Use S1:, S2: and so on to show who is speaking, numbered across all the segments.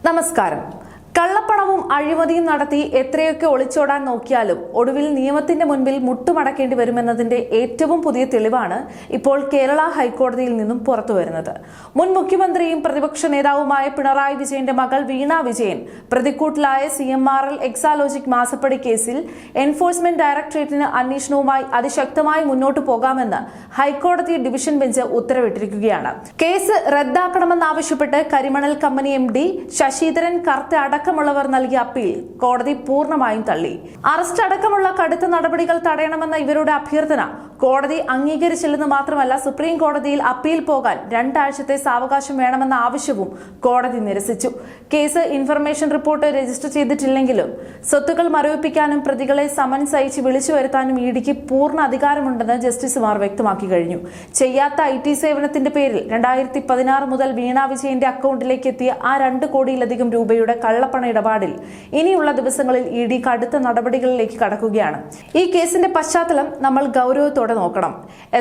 S1: നമസ്കാരം. കള്ളപ്പണവും അഴിമതിയും നടത്തി എത്രയൊക്കെ ഒളിച്ചോടാൻ നോക്കിയാലും ഒടുവിൽ നിയമത്തിന്റെ മുൻപിൽ മുട്ടുമടക്കേണ്ടി വരുമെന്നതിന്റെ ഏറ്റവും പുതിയ തെളിവാണ് ഇപ്പോൾ കേരള ഹൈക്കോടതിയിൽ നിന്നും പുറത്തുവരുന്നത്. മുൻ മുഖ്യമന്ത്രിയും പ്രതിപക്ഷ നേതാവുമായ പിണറായി വിജയന്റെ മകൾ വീണ വിജയൻ പ്രതിക്കൂട്ടിലായ CMRL എക്സാലോജിക് മാസപ്പടി കേസിൽ എൻഫോഴ്സ്മെന്റ് ഡയറക്ടറേറ്റിന് അന്വേഷണവുമായി അതിശക്തമായി മുന്നോട്ടു പോകാമെന്ന് ഹൈക്കോടതി ഡിവിഷൻ ബെഞ്ച് ഉത്തരവിട്ടിരിക്കുകയാണ്. കേസ് റദ്ദാക്കണമെന്നാവശ്യപ്പെട്ട് കരിമണൽ കമ്പനി MD ശശിധരൻ കർത്ത അടക്കമുള്ളവർ നൽകിയ അപ്പീൽ കോടതി പൂർണ്ണമായും തള്ളി. അറസ്റ്റ് അടക്കമുള്ള കടുത്ത നടപടികൾ തടയണമെന്ന ഇവരുടെ അഭ്യർത്ഥന കോടതി അംഗീകരിച്ചില്ലെന്ന് മാത്രമല്ല, സുപ്രീം കോടതിയിൽ അപ്പീൽ പോകാൻ 2 ആഴ്ചത്തെ സാവകാശം വേണമെന്ന ആവശ്യവും കോടതി നിരസിച്ചു. കേസ് ഇൻഫർമേഷൻ റിപ്പോർട്ട് രജിസ്റ്റർ ചെയ്തിട്ടില്ലെങ്കിലും സ്വത്തുക്കൾ മരവിപ്പിക്കാനും പ്രതികളെ സമൻസ് അയച്ച് വിളിച്ചു വരുത്താനും ഇഡിക്ക് പൂർണ്ണ അധികാരമുണ്ടെന്ന് ജസ്റ്റിസുമാർ വ്യക്തമാക്കി കഴിഞ്ഞു. ചെയ്യാത്ത IT സേവനത്തിന്റെ പേരിൽ 2016 മുതൽ വീണ വിജയന്റെ അക്കൗണ്ടിലേക്ക് എത്തിയ ആ 2 കോടിയിലധികം രൂപയുടെ കള്ളപ്പണ ഇടപാടിൽ ഇനിയുള്ള ദിവസങ്ങളിൽ ഇഡി കടുത്ത നടപടികളിലേക്ക് കടക്കുകയാണ്. ഈ കേസിന്റെ പശ്ചാത്തലം നമ്മൾ ഗൗരവത്തോടെ നോക്കണം.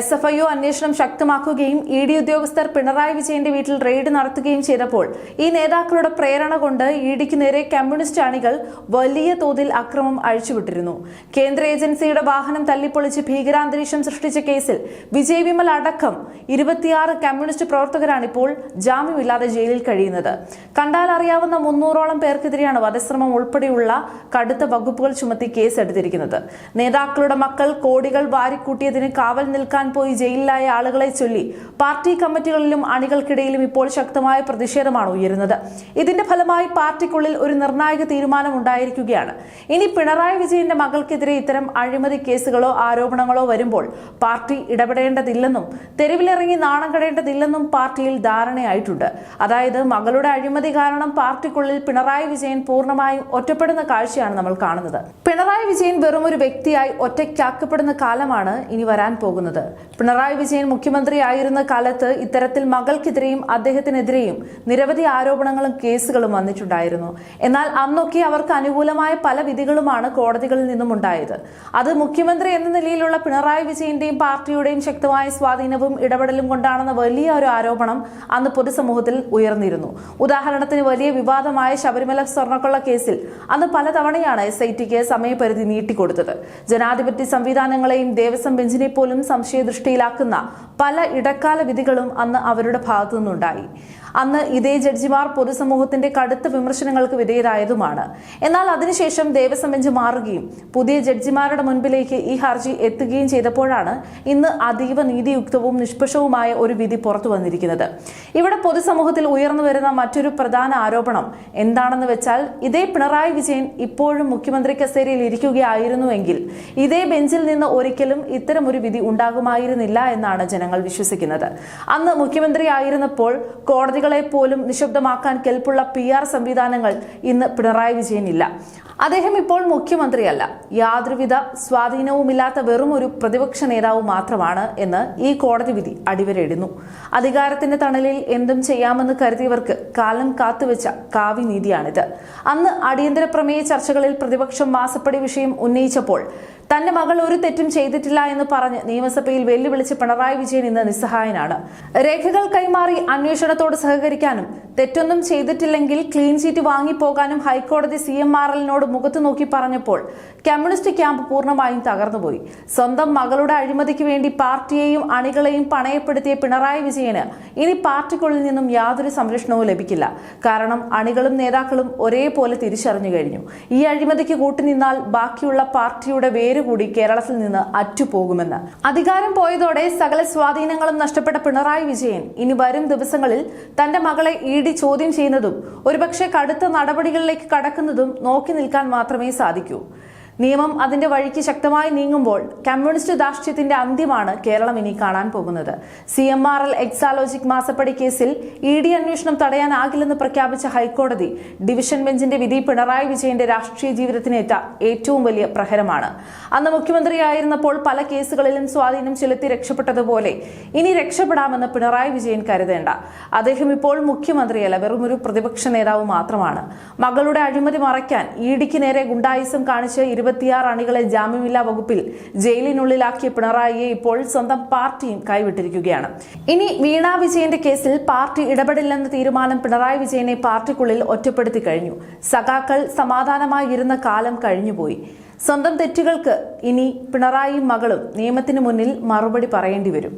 S1: SFIO അന്വേഷണം ശക്തമാക്കുകയും ഇഡി ഉദ്യോഗസ്ഥർ പിണറായി വിജയന്റെ വീട്ടിൽ റെയ്ഡ് നടത്തുകയും ചെയ്തപ്പോൾ ഈ നേതാക്കളുടെ പ്രേരണ കൊണ്ട് ഇഡിക്ക് നേരെ കമ്മ്യൂണിസ്റ്റ് അണികൾ വലിയ തോതിൽ അക്രമം അഴിച്ചുവിട്ടിരുന്നു. കേന്ദ്ര ഏജൻസിയുടെ വാഹനം തല്ലിപ്പൊളിച്ച് ഭീകരാന്തരീക്ഷം സൃഷ്ടിച്ച കേസിൽ വിജയ് വിമൽ അടക്കം 26 കമ്മ്യൂണിസ്റ്റ് പ്രവർത്തകരാണ് ഇപ്പോൾ ജാമ്യമില്ലാതെ ജയിലിൽ കഴിയുന്നത്. കണ്ടാൽ അറിയാവുന്ന 300ഓളം പേർക്കെതിരെയാണ് വധശ്രമം ഉൾപ്പെടെയുള്ള കടുത്ത വകുപ്പുകൾ ചുമത്തി കേസെടുത്തിരിക്കുന്നത്. നേതാക്കളുടെ മക്കൾ കോടികൾ വാരിക്കൂട്ടിയതിന് കാവൽ നിൽക്കാൻ പോയി ജയിലിലായ ആളുകളെ ചൊല്ലി പാർട്ടി കമ്മിറ്റികളിലും അണികൾക്കിടയിലും ഇപ്പോൾ ശക്തമായ പ്രതിഷേധമാണ് ഉയരുന്നത്. ഇതിന്റെ ഫലമായി പാർട്ടിക്കുള്ളിൽ ഒരു നിർണായക തീരുമാനം ഉണ്ടായിരിക്കുകയാണ്. ഇനി പിണറായി വിജയന്റെ മകൾക്കെതിരെ ഇത്തരം അഴിമതി കേസുകളോ ആരോപണങ്ങളോ വരുമ്പോൾ പാർട്ടി ഇടപെടേണ്ടതില്ലെന്നും തെരുവിലിറങ്ങി നാണം കെടേണ്ടതില്ലെന്നും പാർട്ടിയിൽ ധാരണയായിട്ടുണ്ട്. അതായത് മകളുടെ അഴിമതി കാരണം പാർട്ടിക്കുള്ളിൽ പിണറായി വിജയൻ പൂർണ്ണമായും ഒറ്റപ്പെടുന്ന കാഴ്ചയാണ് നമ്മൾ കാണുന്നത്. പിണറായി വിജയൻ വെറും ഒരു വ്യക്തിയായി ഒറ്റയ്ക്കാക്കപ്പെടുന്ന കാലമാണ് ഇനി വരാൻ പോകുന്നത്. പിണറായി വിജയൻ മുഖ്യമന്ത്രിയായിരുന്ന കാലത്ത് ഇത്തരത്തിൽ മകൾക്കെതിരെയും അദ്ദേഹത്തിനെതിരെയും നിരവധി ആരോപണങ്ങളും കേസുകളും വന്നിട്ടുണ്ടായിരുന്നു. എന്നാൽ അന്നൊക്കെ അവർക്ക് അനുകൂലമായ പല വിധികളുമാണ് കോടതികളിൽ നിന്നും ഉണ്ടായത്. അത് മുഖ്യമന്ത്രി എന്ന നിലയിലുള്ള പിണറായി വിജയന്റെയും പാർട്ടിയുടെയും ശക്തമായ സ്വാധീനവും ഇടപെടലും കൊണ്ടാണെന്ന വലിയ ഒരു ആരോപണം അന്ന് പൊതുസമൂഹത്തിൽ ഉയർന്നിരുന്നു. ഉദാഹരണത്തിന് വലിയ വിവാദമായ ശബരിമല സ്വർണ്ണക്കൊള്ള കേസിൽ അന്ന് പലതവണയാണ് SITക്ക് സമയപരിധി നീട്ടിക്കൊടുത്തത്. ജനാധിപത്യ സംവിധാനങ്ങളെയും ദേവസ്വം ബെഞ്ചിനെ പോലും സംശയദൃഷ്ടിയിലാക്കുന്ന പല ഇടക്കാല വിധികളും അന്ന് അവരുടെ ഭാഗത്തു നിന്നുണ്ടായി. അന്ന് ഇതേ ജഡ്ജിമാർ പൊതുസമൂഹത്തിന്റെ കടുത്ത വിമർശനങ്ങൾക്ക് വിധേയരായതുമാണ്. എന്നാൽ അതിനുശേഷം ദേവസ്വം ബെഞ്ച് മാറുകയും പുതിയ ജഡ്ജിമാരുടെ മുൻപിലേക്ക് ഈ ഹർജി എത്തുകയും ചെയ്തപ്പോഴാണ് ഇന്ന് അതീവ നീതിയുക്തവും നിഷ്പക്ഷവുമായ ഒരു വിധി പുറത്തു വന്നിരിക്കുന്നത്. ഇവിടെ പൊതുസമൂഹത്തിൽ ഉയർന്നു വരുന്ന മറ്റൊരു പ്രധാന ആരോപണം എന്താണെന്ന് വെച്ചാൽ, ഇതേ പിണറായി വിജയൻ ഇപ്പോഴും മുഖ്യമന്ത്രി കസേരയിൽ ഇരിക്കുകയായിരുന്നുവെങ്കിൽ ഇതേ ബെഞ്ചിൽ നിന്ന് ഒരിക്കലും ഇത്തരമൊരു വിധി ഉണ്ടാകുമായിരുന്നില്ല എന്നാണ് ജനങ്ങൾ വിശ്വസിക്കുന്നത്. അന്ന് മുഖ്യമന്ത്രിയായിരുന്നപ്പോൾ കോടതികളെ പോലും നിശബ്ദമാക്കാൻ കെൽപ്പുള്ള PR സംവിധാനങ്ങൾ ഇന്ന് പിണറായി വിജയനില്ല. അദ്ദേഹം ഇപ്പോൾ മുഖ്യമന്ത്രിയല്ല, യാതൊരുവിധ സ്വാധീനവുമില്ലാത്ത വെറും ഒരു പ്രതിപക്ഷ നേതാവ് മാത്രമാണ് എന്ന് ഈ കോടതി വിധി അടിവരയിടുന്നു. അധികാരത്തിന്റെ തണലിൽ എന്തും ചെയ്യാമെന്ന് കരുതിയവർക്ക് കാലം കാത്തുവെച്ച കാവ്യനീതിയാണിത്. അന്ന് അടിയന്തര പ്രമേയ ചർച്ചകളിൽ പ്രതിപക്ഷം മാസപ്പടി വിഷയം ഉന്നയിച്ചപ്പോൾ തന്റെ മകൾ ഒരു തെറ്റും ചെയ്തിട്ടില്ല എന്ന് പറഞ്ഞ് നിയമസഭയിൽ വെല്ലുവിളിച്ച് പിണറായി വിജയൻ ഇന്ന് നിസ്സഹായനാണ്. രേഖകൾ കൈമാറി അന്വേഷണത്തോട് സഹകരിക്കാനും തെറ്റൊന്നും ചെയ്തിട്ടില്ലെങ്കിൽ ക്ലീൻ ചീറ്റ് വാങ്ങിപ്പോകാനും ഹൈക്കോടതി CMRLനോട് മുഖത്തു നോക്കി പറഞ്ഞപ്പോൾ കമ്മ്യൂണിസ്റ്റ് ക്യാമ്പ് പൂർണ്ണമായും തകർന്നുപോയി. സ്വന്തം മകളുടെ അഴിമതിക്ക് വേണ്ടി പാർട്ടിയെയും അണികളെയും പണയപ്പെടുത്തിയ പിണറായി വിജയന് ഇനി പാർട്ടിക്കുള്ളിൽ നിന്നും യാതൊരു സംരക്ഷണവും ലഭിക്കില്ല. കാരണം അണികളും നേതാക്കളും ഒരേപോലെ തിരിച്ചറിഞ്ഞു കഴിഞ്ഞു. ഈ അഴിമതിക്ക് കൂട്ടുനിന്നാൽ ബാക്കിയുള്ള പാർട്ടിയുടെ കൂടി കേരളത്തിൽ നിന്ന് അറ്റുപോകുമെന്ന്. അധികാരം പോയതോടെ സകല സ്വാധീനങ്ങളും നഷ്ടപ്പെട്ട പിണറായി വിജയൻ ഇനി വരും ദിവസങ്ങളിൽ തന്റെ മകളെ ഇഡി ചോദ്യം ചെയ്യുന്നതും ഒരുപക്ഷെ കടുത്ത നടപടികളിലേക്ക് കടക്കുന്നതും നോക്കി നിൽക്കാൻ മാത്രമേ സാധിക്കൂ. നിയമം അതിന്റെ വഴിക്ക് ശക്തമായി നീങ്ങുമ്പോൾ കമ്മ്യൂണിസ്റ്റ് ധാർഷ്ട്യത്തിന്റെ അന്ത്യമാണ് കേരളം ഇനി കാണാൻ പോകുന്നത്. CMRL എക്സാലോജിക് മാസപ്പടി കേസിൽ ഇഡി അന്വേഷണം തടയാനാകില്ലെന്ന് പ്രഖ്യാപിച്ച ഹൈക്കോടതി ഡിവിഷൻ ബെഞ്ചിന്റെ വിധി പിണറായി വിജയന്റെ രാഷ്ട്രീയ ജീവിതത്തിനേറ്റ ഏറ്റവും വലിയ പ്രഹരമാണ്. അന്ന് മുഖ്യമന്ത്രിയായിരുന്നപ്പോൾ പല കേസുകളിലും സ്വാധീനം ചെലുത്തി രക്ഷപ്പെട്ടതുപോലെ ഇനി രക്ഷപ്പെടാമെന്ന് പിണറായി വിജയൻ കരുതേണ്ട. അദ്ദേഹം ഇപ്പോൾ മുഖ്യമന്ത്രിയല്ല, വെറുമൊരു പ്രതിപക്ഷ നേതാവ് മാത്രമാണ്. മകളുടെ അഴിമതി മറയ്ക്കാൻ ഇഡിക്ക് നേരെ ഗുണ്ടായിസം കാണിച്ച് 26 അണികളെ ജാമ്യമില്ലാ വകുപ്പിൽ ജയിലിനുള്ളിലാക്കിയ പിണറായിയെ ഇപ്പോൾ സ്വന്തം പാർട്ടിയും കൈവിട്ടിരിക്കുകയാണ്. ഇനി വീണ വിജയന്റെ കേസിൽ പാർട്ടി ഇടപെടില്ലെന്ന തീരുമാനം പിണറായി വിജയനെ പാർട്ടിക്കുള്ളിൽ ഒറ്റപ്പെടുത്തി കഴിഞ്ഞു. സഖാക്കൾ സമാധാനമായി ഇരുന്ന കാലം കഴിഞ്ഞുപോയി. സ്വന്തം തെറ്റുകൾക്ക് ഇനി പിണറായിയും മകളും നിയമത്തിന് മുന്നിൽ മറുപടി പറയേണ്ടി വരും.